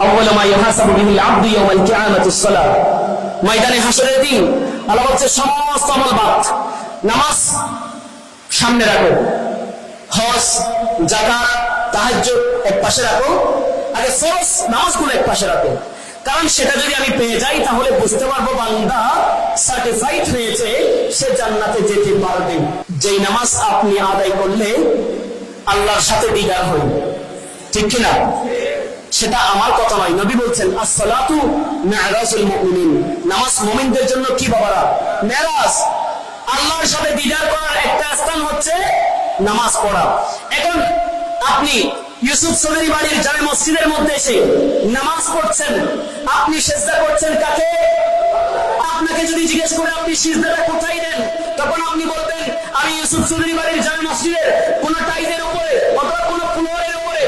আউয়ালু মা ইউহাসাবু বিহিল আবদু ইয়াওমাল কিয়ামাতিস সালাহ। ময়দানে হাসরের দিন আল্লাহ বলছে সমস্ত আমল বাদ, নামাজ সামনে রাখো, হজ, যাকাত, তাহাজ্জুদ এক পাশে রাখো, আগে ফরজ নামাজগুলো এক পাশে রাখো। কারণ সেটা যদি আমি পেয়ে যাই তাহলে বুঝতে পারবো বান্দা সার্টিফাইড হয়েছে, সে জান্নাতে যেতে পারবে। যেই নামাজ আপনি আদায় করলে আল্লাহর সাথে দিদার হয়, ঠিক কিনা? সেটা আমার কথা নয়, নবী বলছেন আসসালাতু মি'রাজুল মুমিনিন, নামাজ মুমিনদের জন্য কি বাবারা? মেরাজ। আল্লাহর সাথে দিদার করার একটা স্থান হচ্ছে নামাজ পড়া। এখন আপনি ইউসুফ সদরি বাড়ির জামে মসজিদের মধ্যে এসে নামাজ পড়ছেন, আপনি সিজদা করছেন কাকে? আপনাকে যদি জিজ্ঞেস করে আপনি সিজদাটা কোথায় দেন, তখন আপনি বলবেন আমি ইউসুফ সদরি বাড়ির জামে মসজিদের কোন টাইলের উপরে অথবা কোন ফ্লোরের উপরে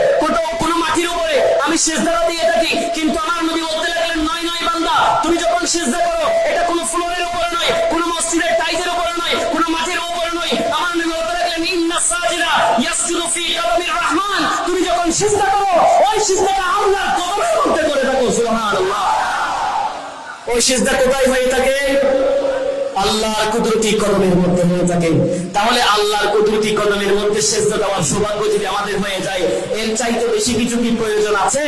কোন মাটির উপরে আমি সিজদাটা দিয়ে থাকি। কিন্তু আমার নবী বলতে লাগলেন নয় নয় বান্দা, তুমি যখন সিজদা করো এটা কোন ফ্লোরের উপরে নয়, কোন মসজিদের টাইলের উপরে নয়, কোন মাটির উপরে নয়। আমার নবী বলতে লাগলেন ইন্নাস সাজিদা ইয়াসজুদু ফি কদমির রহমান, তুমি যখন সিজদা করো ওই সিজদাটা আল্লাহর কদমের মধ্যে করে থাকো। সুবহানাল্লাহ। ওই সিজদা কোথায় হয়ে থাকে? আল্লাহর কুদরতি কদমের মধ্যে হয়ে থাকে। তাহলে আল্লাহর কুদরতি কদমের মধ্যে সিজদা দেওয়ার সৌভাগ্য যদি আমাদের হয়ে যায়, এর চাইতে বেশি কিছু কি প্রয়োজন আছে?